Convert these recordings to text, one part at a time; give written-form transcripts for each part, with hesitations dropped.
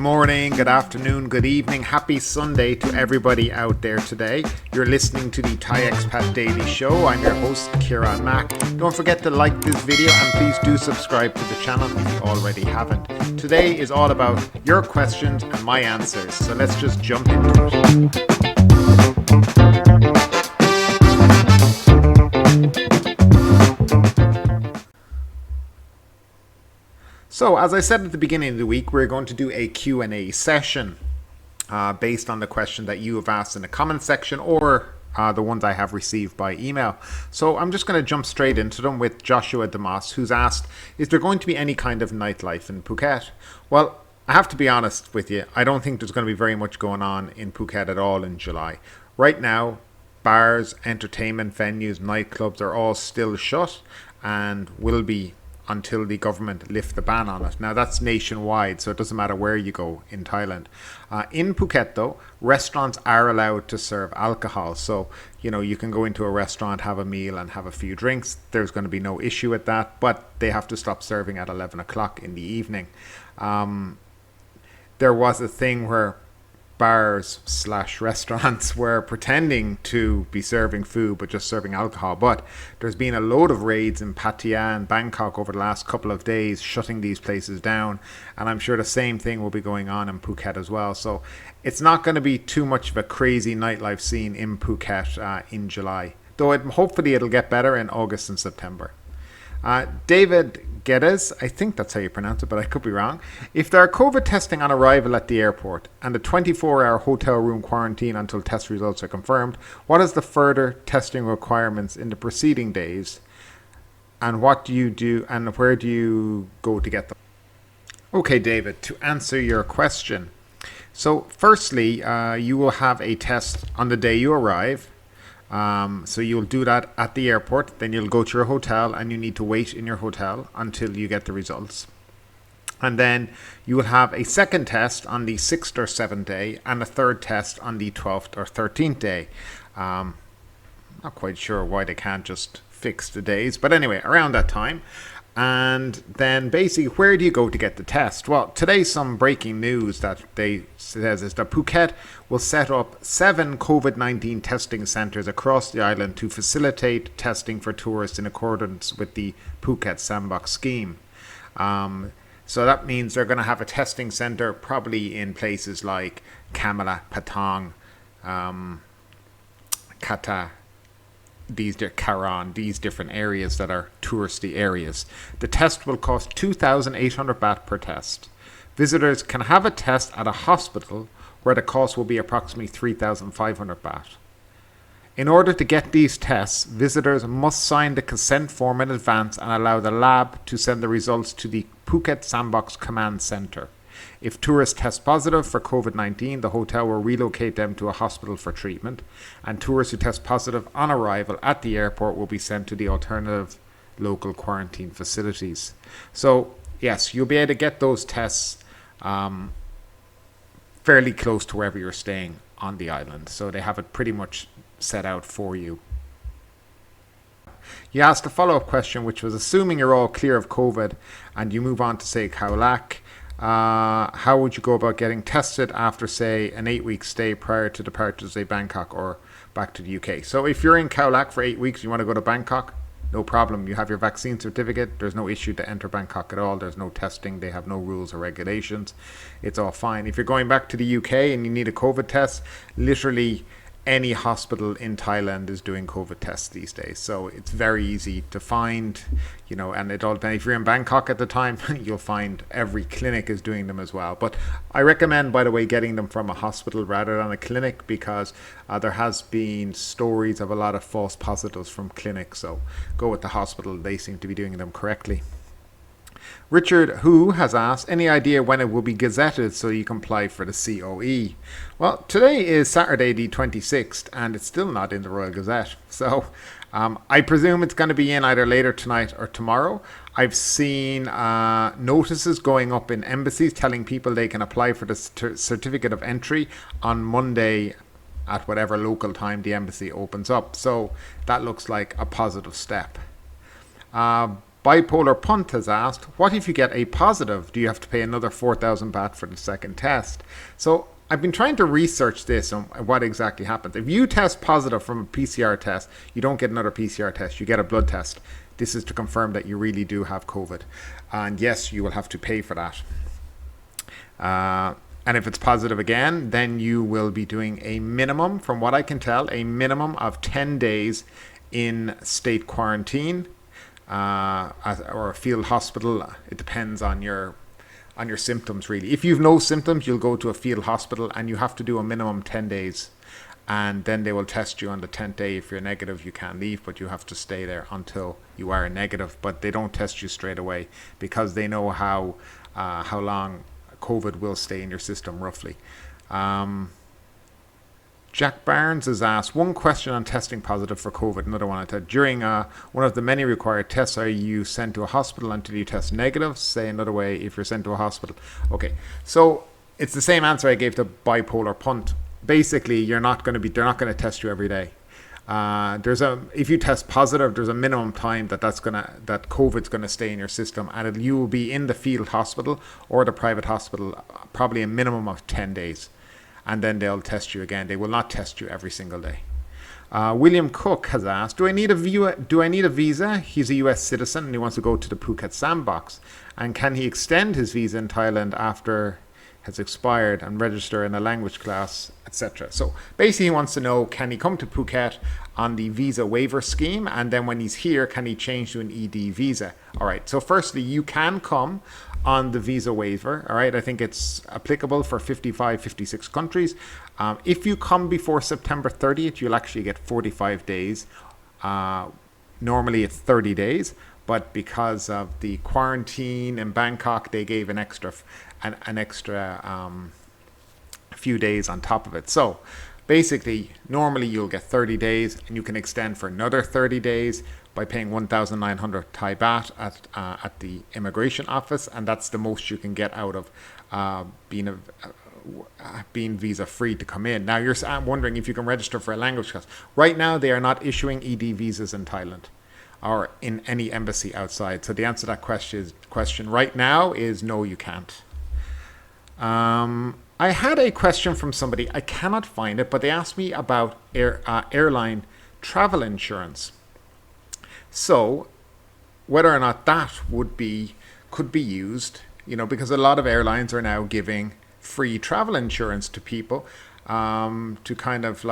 morning, good afternoon, good evening, happy Sunday to everybody out there today. You're listening to the Thai Expat Daily Show. I'm your host, Kieran Mack. Don't forget to like this video and please do subscribe to the channel if you already haven't. Today is all about your questions and my answers, so let's just jump into it. So, as I said at the beginning of the week, we're going to do a Q&A session based on the question that you have asked in the comment section or the ones I have received by email. So I'm just going to jump straight into them with Joshua Damas, who's asked, is there going to be any kind of nightlife in Phuket? Well, I have to be honest with you, I don't think there's going to be very much going on in Phuket at all in July. Right now, bars, entertainment venues, nightclubs are all still shut and will be until the government lift the ban on it. Now that's nationwide, so it doesn't matter where you go in Thailand. In Phuket though, restaurants are allowed to serve alcohol. So, you can go into a restaurant, have a meal and have a few drinks. There's going to be no issue with that, but they have to stop serving at 11 o'clock in the evening. There was a thing where bars/restaurants were pretending to be serving food but just serving alcohol, but there's been a load of raids in Pattaya and Bangkok over the last couple of days shutting these places down, and I'm sure the same thing will be going on in Phuket as well. So it's not going to be too much of a crazy nightlife scene in Phuket in July, though hopefully it'll get better in August and September. David Geddes, I think that's how you pronounce it, but I could be wrong. If there are COVID testing on arrival at the airport and a 24-hour hotel room quarantine until test results are confirmed, what is the further testing requirements in the preceding days? And what do you do and where do you go to get them? Okay, David, to answer your question. So firstly, you will have a test on the day you arrive. So you'll do that at the airport, then you'll go to your hotel and you need to wait in your hotel until you get the results. And then you will have a second test on the 6th or 7th day and a third test on the 12th or 13th day. Not quite sure why they can't just fix the days, but anyway, around that time. And then basically, where do you go to get the test? Well, today some breaking news that says is that Phuket will set up 7 COVID-19 testing centres across the island to facilitate testing for tourists in accordance with the Phuket Sandbox scheme. So that means they're going to have a testing centre probably in places like Kamala, Patong, Kata, these different areas that are touristy areas. The test will cost 2,800 baht per test. Visitors can have a test at a hospital where the cost will be approximately 3,500 baht. In order to get these tests, visitors must sign the consent form in advance and allow the lab to send the results to the Phuket Sandbox Command Centre. If tourists test positive for COVID-19, the hotel will relocate them to a hospital for treatment, and tourists who test positive on arrival at the airport will be sent to the alternative local quarantine facilities. So, yes, you'll be able to get those tests fairly close to wherever you're staying on the island. So they have it pretty much set out for you. You asked a follow-up question, which was assuming you're all clear of COVID and you move on to, say, Khao Lak. How would you go about getting tested after, say, an 8-week stay prior to departure to, say, Bangkok or back to the UK? So if you're in Khao Lak for 8 weeks, you want to go to Bangkok, no problem. You have your vaccine certificate. There's no issue to enter Bangkok at all. There's no testing. They have no rules or regulations. It's all fine. If you're going back to the UK and you need a COVID test, literally any hospital in Thailand is doing COVID tests these days. So it's very easy to find, and if you're in Bangkok at the time, you'll find every clinic is doing them as well. But I recommend, by the way, getting them from a hospital rather than a clinic, because there has been stories of a lot of false positives from clinics. So go with the hospital. They seem to be doing them correctly. Richard, who has asked, any idea when it will be gazetted so you can apply for the COE? Well, today is Saturday the 26th and it's still not in the Royal Gazette. So I presume it's going to be in either later tonight or tomorrow. I've seen notices going up in embassies telling people they can apply for the certificate of entry on Monday at whatever local time the embassy opens up. So that looks like a positive step. Bipolar Punt has asked, what if you get a positive? Do you have to pay another 4,000 baht for the second test? So I've been trying to research this on what exactly happens. If you test positive from a PCR test, you don't get another PCR test, you get a blood test. This is to confirm that you really do have COVID. And yes, you will have to pay for that. And if it's positive again, then you will be doing a minimum, from what I can tell, a minimum of 10 days in state quarantine or a field hospital. It depends on your symptoms, really. If you've no symptoms, you'll go to a field hospital and you have to do a minimum 10 days. And then they will test you on the 10th day. If you're negative, you can't leave, but you have to stay there until you are negative. But they don't test you straight away because they know how long COVID will stay in your system, roughly. Jack Barnes has asked, one question on testing positive for COVID. Another one I said, during one of the many required tests, are you sent to a hospital until you test negative? Say another way, if you're sent to a hospital. Okay, so it's the same answer I gave to Bipolar Punt. Basically, they're not going to test you every day. If you test positive, there's a minimum time that COVID's going to stay in your system, and you will be in the field hospital or the private hospital probably a minimum of 10 days, and then they'll test you again. They will not test you every single day. William Cook has asked, do I need a visa? He's a US citizen and he wants to go to the Phuket Sandbox, and can he extend his visa in Thailand after has expired and register in a language class, etc. So basically he wants to know, can he come to Phuket on the visa waiver scheme, and then when he's here, can he change to an ED visa? All right, so firstly, you can come on the visa waiver. All right, I think it's applicable for 55, 56 countries. If you come before September 30th, you'll actually get 45 days. Normally it's 30 days, but because of the quarantine in Bangkok, they gave an extra few days on top of it. So basically, normally you'll get 30 days, and you can extend for another 30 days by paying 1,900 Thai baht at the immigration office, and that's the most you can get out of being visa free to come in. Now you're wondering if you can register for a language class. Right now, they are not issuing ED visas in Thailand or in any embassy outside. So the answer to that question right now is no, you can't. I had a question from somebody, I cannot find it, but they asked me about airline travel insurance. So whether or not that could be used, because a lot of airlines are now giving free travel insurance to people to kind of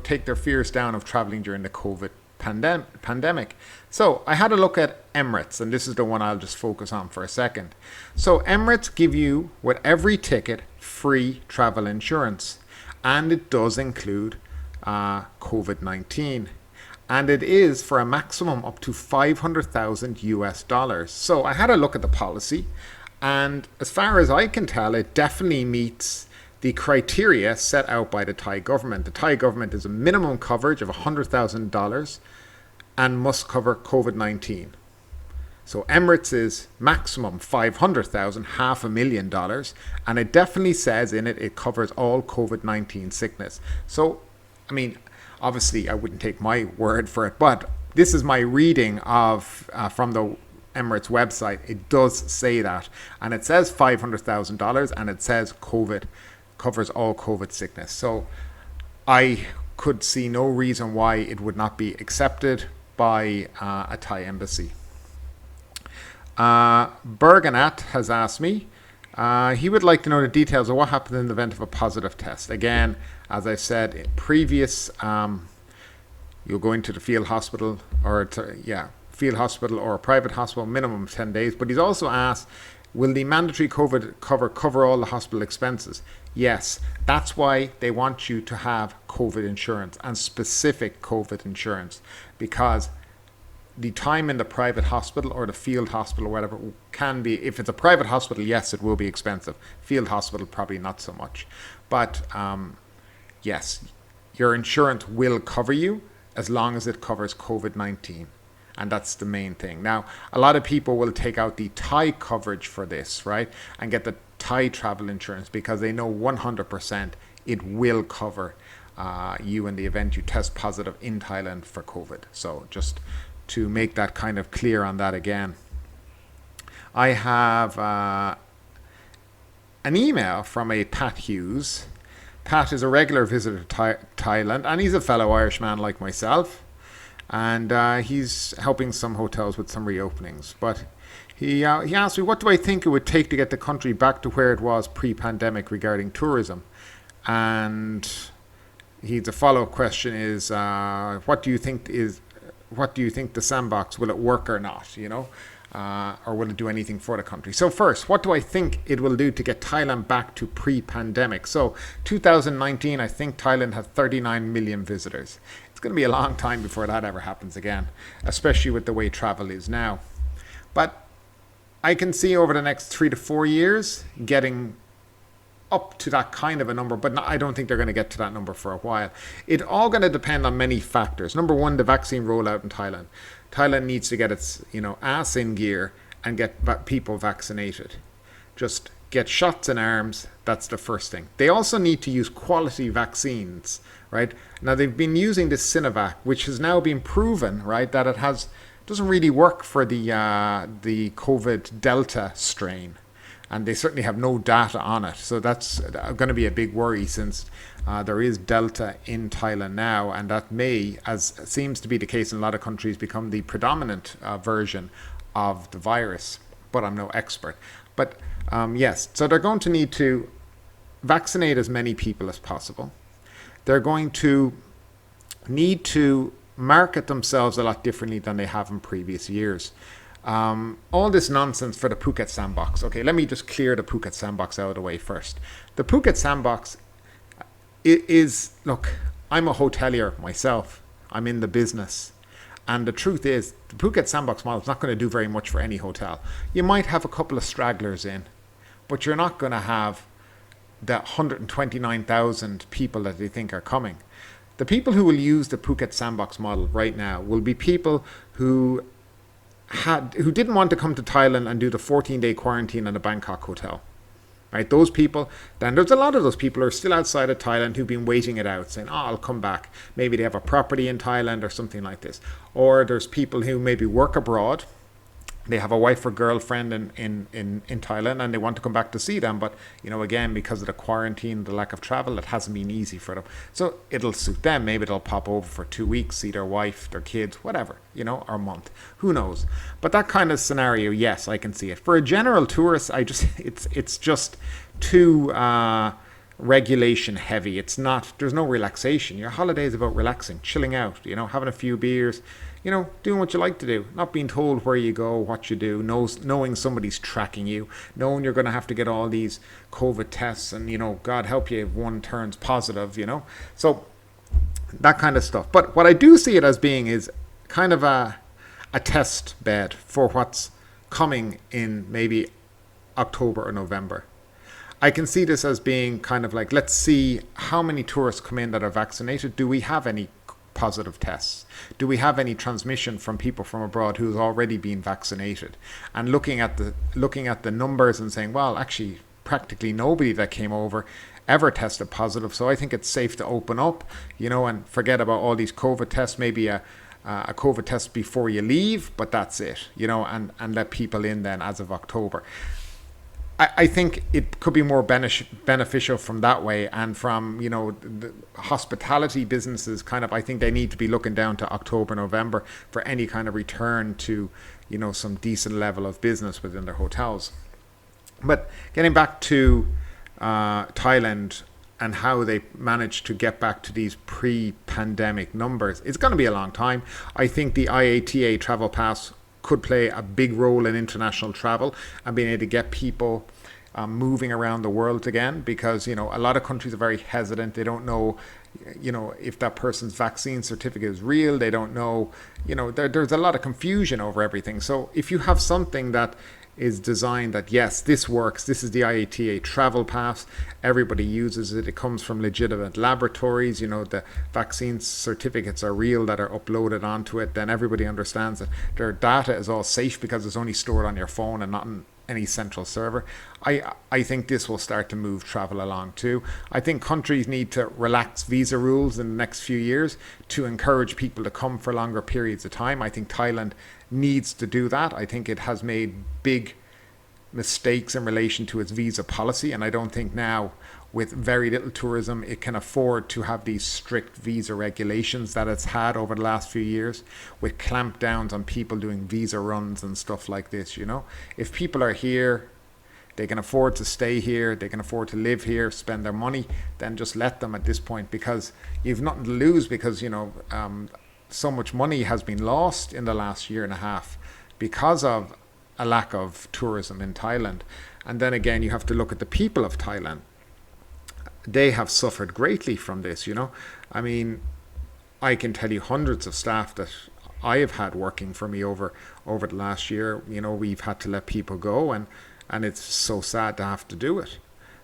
take their fears down of traveling during the COVID pandemic. So I had a look at Emirates, and this is the one I'll just focus on for a second. So Emirates give you, with every ticket, free travel insurance, and it does include COVID-19, and it is for a maximum up to $500,000 US. So I had a look at the policy, and as far as I can tell, it definitely meets the criteria set out by the Thai government. The Thai government is a minimum coverage of $100,000 and must cover COVID-19. So Emirates is maximum $500,000, $500,000, and it definitely says in it, it covers all COVID-19 sickness. So, obviously I wouldn't take my word for it, but this is my reading of from the Emirates website. It does say that, and it says $500,000, and it says COVID covers all COVID sickness. So I could see no reason why it would not be accepted by a Thai embassy. Berganat has asked me, he would like to know the details of what happens in the event of a positive test. Again, as I said in previous, you'll go into the field hospital or field hospital or a private hospital, minimum 10 days. But he's also asked, will the mandatory COVID cover all the hospital expenses? Yes, that's why they want you to have COVID insurance, and specific COVID insurance, because the time in the private hospital or the field hospital or whatever can be, if it's a private hospital, yes, it will be expensive. Field hospital, probably not so much. But yes, your insurance will cover you as long as it covers COVID-19. And that's the main thing. Now, a lot of people will take out the Thai coverage for this, right? And get the Thai travel insurance because they know 100% it will cover you in the event you test positive in Thailand for COVID. So just to make that kind of clear on that again. I have an email from a Pat Hughes. Pat is a regular visitor to Thailand, and he's a fellow Irishman like myself. And he's helping some hotels with some reopenings. But he asked me, what do I think it would take to get the country back to where it was pre-pandemic regarding tourism? And the follow-up question is, what do you think the sandbox, will it work or not? Or will it do anything for the country? So first, what do I think it will do to get Thailand back to pre-pandemic? So 2019, I think Thailand had 39 million visitors. It's going to be a long time before that ever happens again, especially with the way travel is now. But I can see over the next 3 to 4 years getting up to that kind of a number, but I don't think they're going to get to that number for a while. It's all going to depend on many factors. Number one, the vaccine rollout in Thailand. Thailand needs to get its ass in gear and get people vaccinated. Just get shots in arms. That's the first thing. They also need to use quality vaccines, right? Now they've been using this Sinovac, which has now been proven, right, that it doesn't really work for the COVID Delta strain. And they certainly have no data on it. So that's going to be a big worry, since there is Delta in Thailand now, and that may, as seems to be the case in a lot of countries, become the predominant version of the virus. But I'm no expert. But yes, so they're going to need to vaccinate as many people as possible. They're going to need to market themselves a lot differently than they have in previous years. All this nonsense for the Phuket Sandbox. Okay, let me just clear the Phuket Sandbox out of the way first. The Phuket Sandbox is, look, I'm a hotelier myself. I'm in the business. And the truth is, the Phuket Sandbox model is not going to do very much for any hotel. You might have a couple of stragglers in, but you're not going to have the 129,000 people that they think are coming. The people who will use the Phuket Sandbox model right now will be people who didn't want to come to Thailand and do the 14-day quarantine in a Bangkok hotel. Right, those people, then there's a lot of those people who are still outside of Thailand who've been waiting it out, saying, I'll come back. Maybe they have a property in Thailand or something like this. Or there's people who maybe work abroad. They have a wife or girlfriend in Thailand and they want to come back to see them. But, again, because of the quarantine, the lack of travel, it hasn't been easy for them. So it'll suit them. Maybe they'll pop over for 2 weeks, see their wife, their kids, whatever, or a month. Who knows? But that kind of scenario, yes, I can see it. For a general tourist, it's just too regulation heavy. There's no relaxation. Your holiday is about relaxing, chilling out, having a few beers, doing what you like to do, not being told where you go, what you do, knowing somebody's tracking you, knowing you're going to have to get all these COVID tests and, God help you if one turns positive, So that kind of stuff. But what I do see it as being is kind of a test bed for what's coming in maybe October or November. I can see this as being kind of like, let's see how many tourists come in that are vaccinated. Do we have any positive tests? Do we have any transmission from people from abroad who's already been vaccinated? And looking at the numbers and saying, well, actually, practically nobody that came over ever tested positive. So I think it's safe to open up, and forget about all these COVID tests. Maybe a COVID test before you leave, but that's it, and let people in then as of October. I think it could be more beneficial from that way, and from, the hospitality businesses I think they need to be looking down to October, November for any kind of return to, some decent level of business within their hotels. But getting back to Thailand and how they managed to get back to these pre-pandemic numbers, it's going to be a long time. I think the IATA travel pass could play a big role in international travel and being able to get people moving around the world again, because a lot of countries are very hesitant. They don't know if that person's vaccine certificate is real. They don't know, there's a lot of confusion over everything. So if you have something that is designed that, yes, this works, this is the IATA travel pass, everybody uses it, it comes from legitimate laboratories, the vaccine certificates are real that are uploaded onto it, then everybody understands that their data is all safe because it's only stored on your phone and not in any central server. I think this will start to move travel along too. I think countries need to relax visa rules in the next few years to encourage people to come for longer periods of time. I think Thailand needs to do that. I think it has made big mistakes in relation to its visa policy, and I don't think now, with very little tourism, it can afford to have these strict visa regulations that it's had over the last few years, with clampdowns on people doing visa runs and stuff like this. If people are here, they can afford to stay here, they can afford to live here, spend their money, then just let them at this point, because you've nothing to lose, because so much money has been lost in the last year and a half because of a lack of tourism in Thailand. And then again, you have to look at the people of Thailand. They have suffered greatly from this. I mean, I can tell you hundreds of staff that I have had working for me over the last year. We've had to let people go, and it's so sad to have to do it.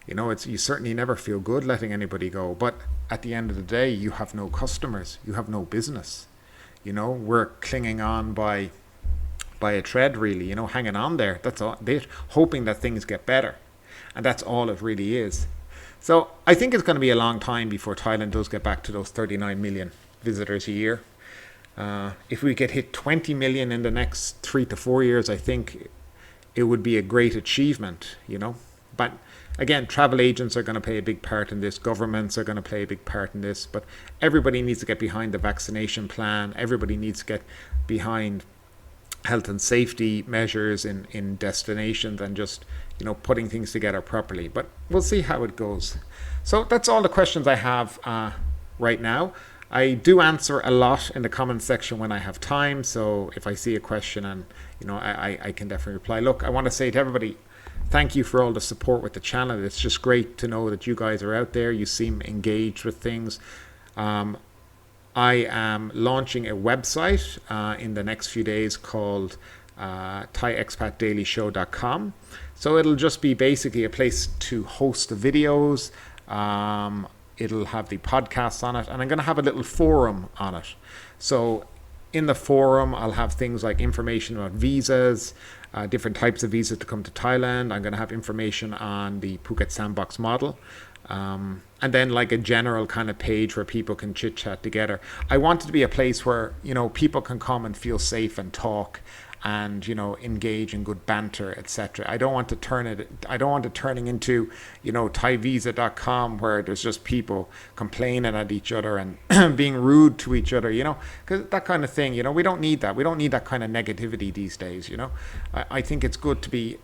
You certainly never feel good letting anybody go, but at the end of the day, you have no customers, you have no business. We're clinging on by a thread, really, hanging on there. That's all. They're hoping that things get better, and that's all it really is. So I think it's going to be a long time before Thailand does get back to those 39 million visitors a year. If we could hit 20 million in the next 3 to 4 years, I think it would be a great achievement, But again, travel agents are going to play a big part in this. Governments are going to play a big part in this. But everybody needs to get behind the vaccination plan. Everybody needs to get behind health and safety measures in destinations, and just putting things together properly. But we'll see how it goes. So that's all the questions I have right now. I do answer a lot in the comment section when I have time, so if I see a question, and I can definitely reply. Look, I want to say to everybody, thank you for all the support with the channel. It's just great to know that you guys are out there. You seem engaged with things. I am launching a website in the next few days called ThaiExpatDailyShow.com. So it'll just be basically a place to host the videos. It'll have the podcasts on it, and I'm going to have a little forum on it. So in the forum, I'll have things like information about visas, different types of visas to come to Thailand. I'm going to have information on the Phuket Sandbox model. And then like a general kind of page where people can chit chat together. I want it to be a place where, people can come and feel safe and talk and, engage in good banter, etc. I don't want it turning into, ThaiVisa.com, where there's just people complaining at each other and being rude to each other, because that kind of thing, we don't need that. We don't need that kind of negativity these days, I think it's good to be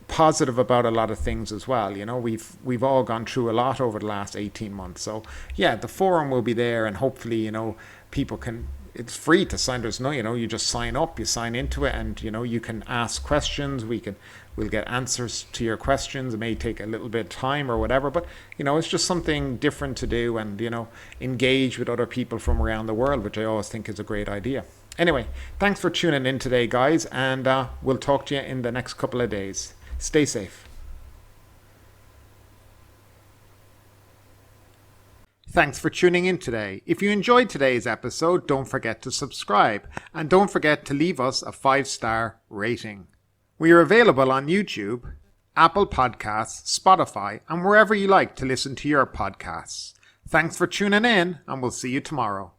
positive about a lot of things as well. We've all gone through a lot over the last 18 months. So yeah, the forum will be there, and hopefully, people can, it's free to sign. There's no, you just sign up, you sign into it, and you can ask questions. We'll get answers to your questions. It may take a little bit of time or whatever, but it's just something different to do, and engage with other people from around the world, which I always think is a great idea. Anyway, thanks for tuning in today, guys, and we'll talk to you in the next couple of days. Stay safe. Thanks for tuning in today. If you enjoyed today's episode, don't forget to subscribe, and don't forget to leave us a 5-star rating. We are available on YouTube, Apple Podcasts, Spotify, and wherever you like to listen to your podcasts. Thanks for tuning in, and we'll see you tomorrow.